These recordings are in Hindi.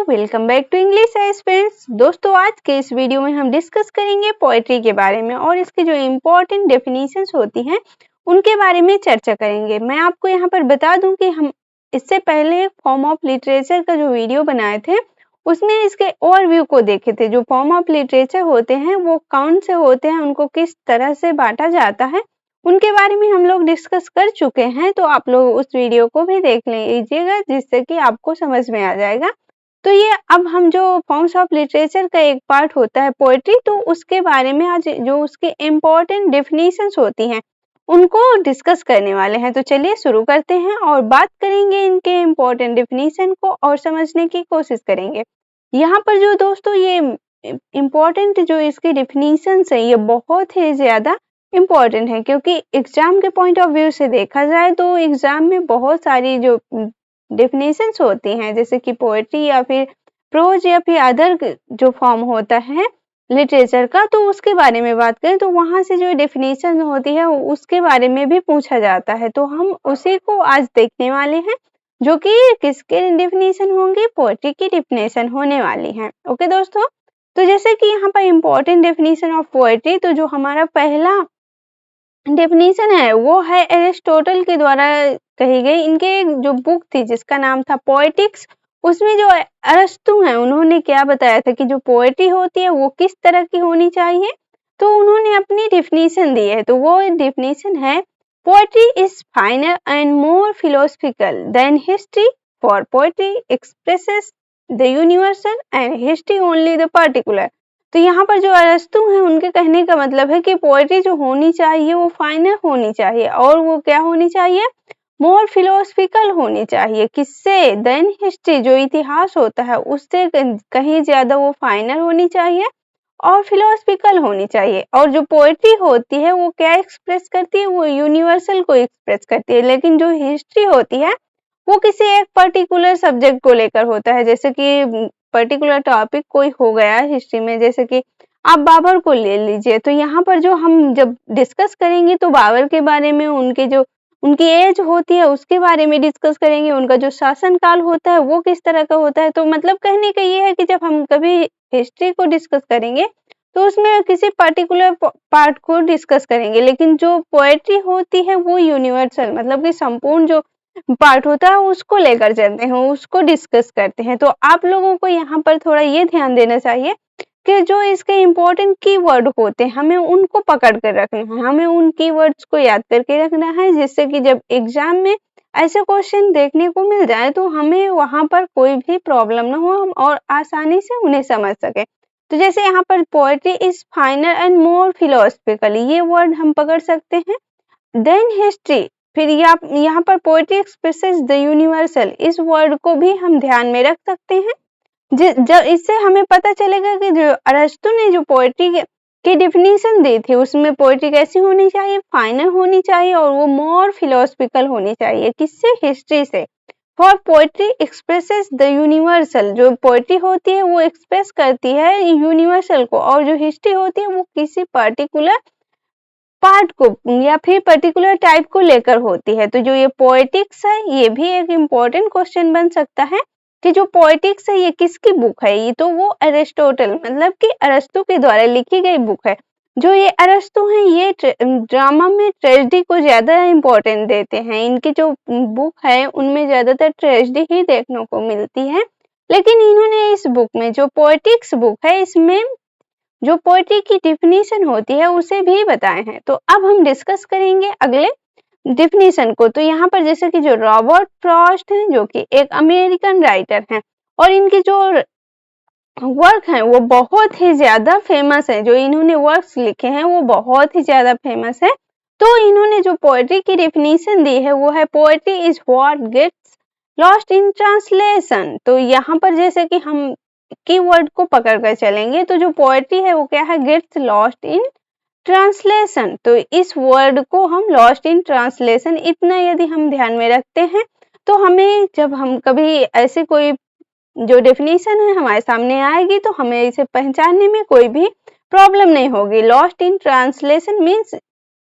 Welcome back to English as friends. दोस्तों आज के इस वीडियो में हम डिस्कस करेंगे पोएट्री के बारे में और इसकी जो इम्पोर्टेंट डेफिनेशंस होती हैं उनके बारे में चर्चा करेंगे। मैं आपको यहाँ पर बता दूं कि हम इससे पहले फॉर्म ऑफ लिटरेचर का जो वीडियो बनाए थे उसमें इसके ओवरव्यू को देखे थे। जो फॉर्म ऑफ लिटरेचर होते हैं वो कौन से होते हैं, उनको किस तरह से बांटा जाता है, उनके बारे में हम लोग डिस्कस कर चुके हैं। तो आप लोग उस वीडियो को भी देख लीजिएगा जिससे कि आपको समझ में आ जाएगा। तो ये अब हम जो फॉर्म्स ऑफ लिटरेचर का एक पार्ट होता है पोएट्री, तो उसके बारे में आज जो उसके इम्पोर्टेंट डेफिनेशंस होती हैं उनको डिस्कस करने वाले हैं। तो चलिए शुरू करते हैं और बात करेंगे इनके इम्पोर्टेंट डेफिनेशन को और समझने की कोशिश करेंगे। यहाँ पर जो दोस्तों ये इम्पोर्टेंट जो इसकी डेफिनेशंस है ये बहुत ही ज़्यादा इम्पोर्टेंट है, क्योंकि एग्जाम के पॉइंट ऑफ व्यू से देखा जाए तो एग्जाम में बहुत सारी जो डेफिनेशंस होती हैं जैसे कि पोएट्री या फिर प्रोज या फिर अदर जो फॉर्म होता है लिटरेचर का, तो उसके बारे में बात करें तो वहां से जो डेफिनेशन होती है उसके बारे में भी पूछा जाता है। तो हम उसी को आज देखने वाले हैं, जो कि किसके डेफिनेशन होंगे, पोएट्री की डेफिनेशन होने वाली है। ओके दोस्तों, तो जैसे कि यहाँ पर इम्पोर्टेंट डेफिनेशन ऑफ पोएट्री, तो जो हमारा पहला डेफिनेशन है वो है एरिस्टोटल के द्वारा कही गई। इनके जो बुक थी जिसका नाम था पोएटिक्स, उसमें जो अरस्तु हैं उन्होंने क्या बताया था कि जो पोएट्री होती है वो किस तरह की होनी चाहिए। तो उन्होंने अपनी डेफिनेशन दी है, तो वो डेफिनेशन है poetry is finer and more philosophical than history, for poetry expresses the universal and history only the particular. तो यहाँ पर जो अरस्तु हैं उनके कहने का मतलब है कि पोएट्री जो होनी चाहिए वो फाइनल होनी चाहिए और वो क्या होनी चाहिए, मोर फिलोसफिकल होनी चाहिए। किससे, देन हिस्ट्री, जो इतिहास होता है उससे कहीं ज्यादा वो फाइनल होनी चाहिए और फिलोसफिकल होनी चाहिए। और जो पोएट्री होती है वो क्या एक्सप्रेस करती है, वो यूनिवर्सल को एक्सप्रेस करती है। लेकिन जो हिस्ट्री होती है वो किसी एक पर्टिकुलर सब्जेक्ट को लेकर होता है, जैसे कि पर्टिकुलर टॉपिक कोई हो गया हिस्ट्री में, जैसे कि आप बाबर को ले लीजिए। तो यहाँ पर जो हम जब डिस्कस करेंगे तो बाबर के बारे में, उनके जो उनकी एज होती है उसके बारे में डिस्कस करेंगे, उनका जो शासन काल होता है वो किस तरह का होता है। तो मतलब कहने का ये है कि जब हम कभी हिस्ट्री को डिस्कस करेंगे तो उसमें किसी पर्टिकुलर पार्ट को डिस्कस करेंगे, लेकिन जो पोएट्री होती है वो यूनिवर्सल, मतलब कि संपूर्ण जो पार्ट होता है उसको लेकर चलते हैं, उसको डिस्कस करते हैं। तो आप लोगों को यहाँ पर थोड़ा ये ध्यान देना चाहिए कि जो इसके इम्पोर्टेंट कीवर्ड होते हैं हमें उनको पकड़ कर रखना है, हमें उन कीवर्ड्स को याद करके रखना है, जिससे कि जब एग्जाम में ऐसे क्वेश्चन देखने को मिल जाए तो हमें वहां पर कोई भी प्रॉब्लम ना हो, हम और आसानी से उन्हें समझ सके। तो जैसे यहाँ पर poetry is finer and more philosophical, ये वर्ड हम पकड़ सकते हैं। देन हिस्ट्री, फिर यहाँ पर पोएट्री एक्सप्रेसेस द यूनिवर्सल, इस वर्ड को भी हम ध्यान में रख सकते हैं। जब इससे हमें पता चलेगा कि जो अरस्तु ने जो पोएट्री की डेफिनेशन दी थी उसमें पोएट्री कैसी होनी चाहिए, फाइनल होनी चाहिए और वो मोर फिलोसफिकल होनी चाहिए। किससे, हिस्ट्री से। For poetry expresses the universal, जो पोएट्री होती है वो एक्सप्रेस करती है यूनिवर्सल को, और जो हिस्ट्री होती है वो किसी पर्टिकुलर पार्ट को या फिर पर्टिकुलर टाइप को लेकर होती है। तो जो ये पोएटिक्स है ये भी एक इम्पोर्टेंट क्वेश्चन बन सकता है कि जो पोएटिक्स है ये किसकी बुक है। ये तो वो अरिस्टोटल, मतलब कि अरस्तु के द्वारा लिखी गई बुक है। जो ये अरस्तु हैं ये ड्रामा में ट्रेजेडी को ज्यादा इम्पोर्टेंट देते हैं। इनकी जो बुक है उनमें ज्यादातर ट्रेजेडी ही देखने को मिलती है, लेकिन इन्होंने इस बुक में जो पोएटिक्स बुक है इसमें जो पोएट्री की डेफिनेशन होती है उसे भी बताए हैं। तो अब हम डिस्कस करेंगे अगले डेफिनेशन को। तो यहाँ पर जैसे कि जो रॉबर्ट फ्रॉस्ट हैं जो कि एक अमेरिकन राइटर हैं और इनकी जो वर्क हैं वो बहुत ही ज्यादा फेमस है, जो इन्होंने वर्क्स लिखे हैं वो बहुत ही ज्यादा फेमस है। तो इन्होंने जो पोएट्री की डेफिनेशन दी है वो है poetry is what gets lost in translation. तो यहाँ पर जैसे कि हम कीवर्ड को पकड़ कर चलेंगे तो जो पोएट्री है वो क्या है, गेट्स लॉस्ट इन ट्रांसलेशन। तो इस वर्ड को हम लॉस्ट इन ट्रांसलेशन, इतना यदि हम ध्यान में रखते हैं तो हमें जब हम कभी ऐसे कोई जो डेफिनेशन है हमारे सामने आएगी तो हमें इसे पहचानने में कोई भी प्रॉब्लम नहीं होगी। लॉस्ट इन ट्रांसलेशन मीन्स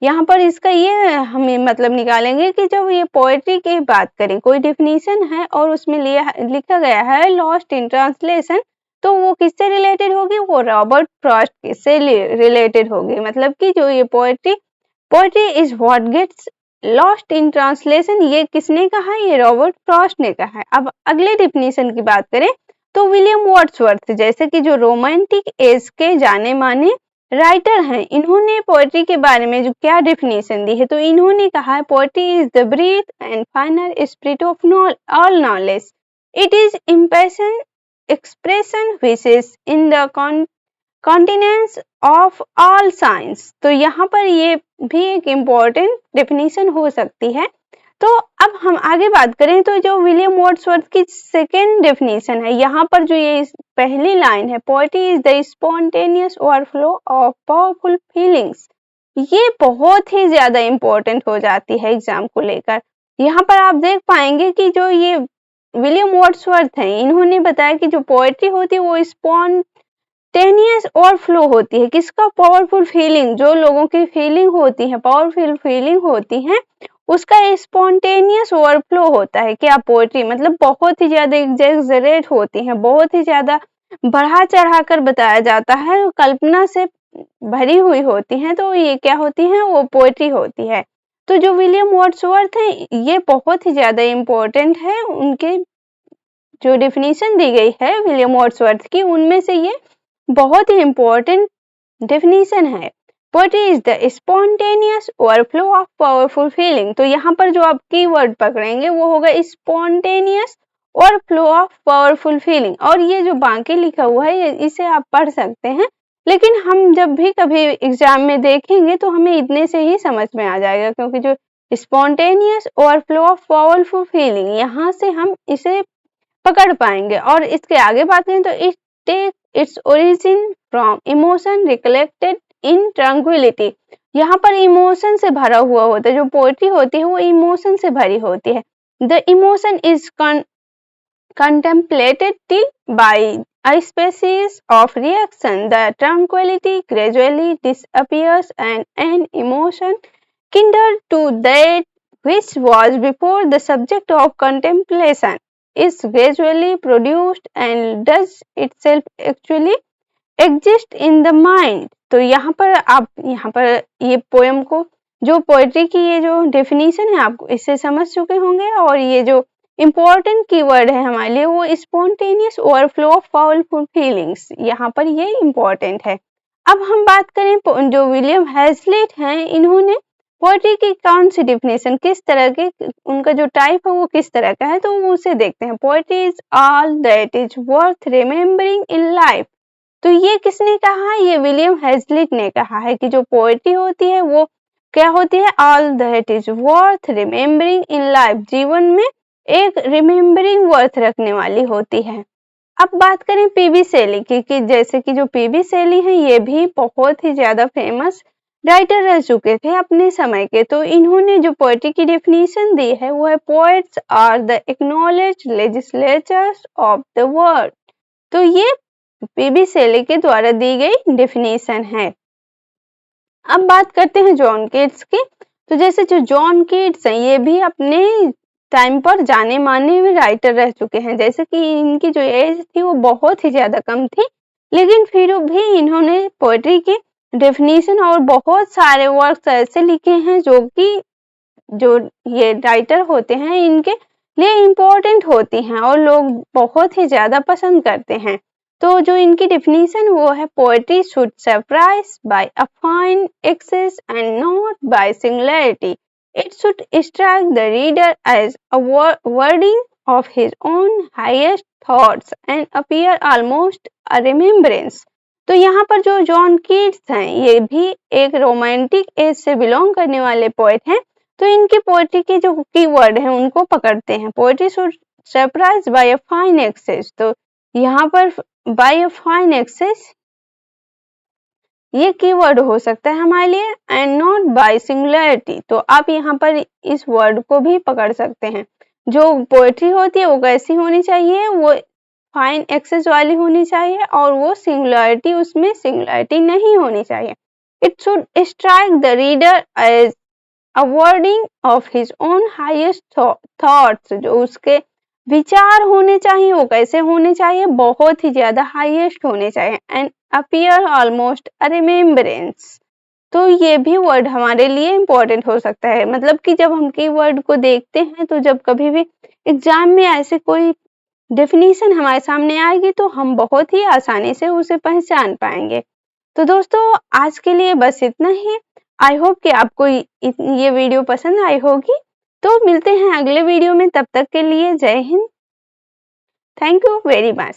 यहाँ पर इसका ये हमें मतलब निकालेंगे कि जब ये पोएट्री की बात करें, कोई डेफिनेशन है और उसमें लिखा गया है लॉस्ट इन ट्रांसलेशन, तो वो किससे रिलेटेड होगी? वो रॉबर्ट फ्रॉस्ट से रिलेटेड होगी। मतलब कि जो ये poetry is what gets lost in translation, ये किसने कहा? ये रॉबर्ट फ्रॉस्ट ने कहा है। अब अगले डेफिनेशन की बात करें तो विलियम वर्ड्सवर्थ, जैसे कि जो रोमांटिक एज के जाने माने राइटर हैं, इन्होंने पोएट्री के बारे में जो क्या डेफिनेशन दी है, तो इन्होंने कहा है poetry is the breath and final spirit of all knowledge, it is impassioned expression which is in the countenance of all science. तो यहाँ पर ये भी एक इम्पॉर्टेंट डेफिनेशन हो सकती है। तो अब हम आगे बात करें तो जो विलियम वर्ड्सवर्थ की सेकेंड डेफिनेशन है, यहाँ पर जो ये पहली लाइन है, poetry is the spontaneous overflow of powerful feelings, ये बहुत ही ज्यादा इम्पोर्टेंट हो जाती है एग्जाम को लेकर। यहाँ पर आप देख पाएंगे कि जो ये विलियम वर्ड्सवर्थ हैं, इन्होंने बताया कि जो पोएट्री होती है वो स्पॉन्टेनियस ओवरफ्लो होती है। किसका? पावरफुल फीलिंग, जो लोगों की फीलिंग होती है, पावरफुल फीलिंग होती है, उसका स्पॉन्टेनियस ओवरफ्लो होता है। क्या? पोएट्री मतलब बहुत ही ज्यादा एग्जैजरेट होती है, बहुत ही ज्यादा बढ़ा चढ़ा कर बताया जाता है, कल्पना से भरी हुई होती हैं, तो ये क्या होती हैं? वो पोएट्री होती है। तो जो विलियम वर्ड्सवर्थ है, ये बहुत ही ज्यादा इम्पोर्टेंट है, उनके जो डेफिनेशन दी गई है विलियम वर्ड्सवर्थ की, उनमें से ये बहुत ही इम्पोर्टेंट डेफिनेशन है। Poetry is the spontaneous overflow of powerful feeling. तो यहाँ पर जो आप कीवर्ड पकड़ेंगे वो होगा spontaneous overflow of powerful feeling. और ये जो बाकी लिखा हुआ है इसे आप पढ़ सकते हैं, लेकिन हम जब भी कभी एग्जाम में देखेंगे तो हमें इतने से ही समझ में आ जाएगा, क्योंकि जो spontaneous overflow of powerful feeling, यहाँ से हम इसे पकड़ पाएंगे। और इसके आगे बात करें तो it take its origin from emotion recollected in tranquillity. यहाँ पर इमोशन से भरा हुआ होता है, जो पोएट्री होती है वो इमोशन से भरी होती है। The emotion is contemplated till by a species of reaction. The tranquility gradually disappears and an emotion kindred to that which was before the subject of contemplation is gradually produced and does itself actually exist in the mind। तो यहाँ पर ये पोएम को, जो पोएट्री की ये जो डेफिनेशन है, आप इससे समझ चुके होंगे। और ये जो इम्पोर्टेंट कीवर्ड है हमारे लिए वो spontaneous overflow of powerful feelings, यहाँ पर ये इम्पोर्टेंट है। अब हम बात करें जो विलियम हैजलिट हैं, इन्होंने पोएट्री की कौन सी डेफिनेशन, किस तरह के, उनका जो टाइप है वो किस तरह का है, तो उसे देखते हैं। Poetry is all that is worth remembering in life. तो ये किसने कहा? ये विलियम हैजलिट ने कहा है कि जो पोएट्री होती है वो क्या होती है? All that is worth remembering in life, जीवन में एक रिमेम्बरिंग वर्थ रखने वाली होती है। अब बात करें पीबी शैली की, कि जैसे कि जो पीबी शैली है ये भी बहुत ही ज्यादा फेमस राइटर रह चुके थे अपने समय के। तो इन्होंने जो पोएट्री की डेफिनेशन दी है वो है poets are the acknowledged legislators of the world. तो ये पीबी शैली के द्वारा दी गई डेफिनेशन है। अब बात करते हैं जॉन कीट्स की। तो जैसे जो जॉन कीट्स हैं, ये भी अपने टाइम पर जाने माने हुए राइटर रह चुके हैं। जैसे कि इनकी जो एज थी वो बहुत ही ज्यादा कम थी, लेकिन फिर भी इन्होंने पोएट्री की डेफिनेशन और बहुत सारे वर्क्स ऐसे लिखे हैं जो कि जो ये राइटर होते हैं इनके लिए इम्पोर्टेंट होती हैं और लोग बहुत ही ज्यादा पसंद करते हैं। तो जो इनकी डेफिनेशन वो है poetry should surprise by a fine excess and not by singularity, it should strike the reader as a wording of his own highest thoughts and appear almost a remembrance. तो यहाँ पर जो जॉन कीट्स हैं ये भी एक रोमांटिक एज से बिलोंग करने वाले पोएट हैं। तो इनकी पोएट्री के जो कीवर्ड हैं उनको पकड़ते हैं। Poetry should surprise by a fine excess, तो यहाँ पर बाय अ फाइन एक्सेस ये कीवर्ड हो सकता है हमारे लिए, एंड नॉट बाय सिंगुलैरिटी। तो आप यहाँ पर इस वर्ड को भी पकड़ सकते हैं। जो पोएट्री होती है वो कैसी होनी चाहिए? वो फाइन एक्सेस वाली होनी चाहिए और वो सिंगुलैरिटी, उसमें सिंगुलैरिटी नहीं होनी चाहिए। It should strike the reader as a wording of his own highest thoughts. जो उसके विचार होने चाहिए वो कैसे होने चाहिए, बहुत ही ज्यादा हाईएस्ट होने चाहिए। And appear almost a remembrance, तो ये भी वर्ड हमारे लिए इम्पोर्टेंट हो सकता है। मतलब कि जब हम कीवर्ड को देखते हैं तो जब कभी भी एग्जाम में ऐसे कोई डेफिनेशन हमारे सामने आएगी तो हम बहुत ही आसानी से उसे पहचान पाएंगे। तो दोस्तों आज के लिए बस इतना ही। आई होप कि आपको ये वीडियो पसंद आई होगी। तो मिलते हैं अगले वीडियो में, तब तक के लिए जय Hind. Thank you very much.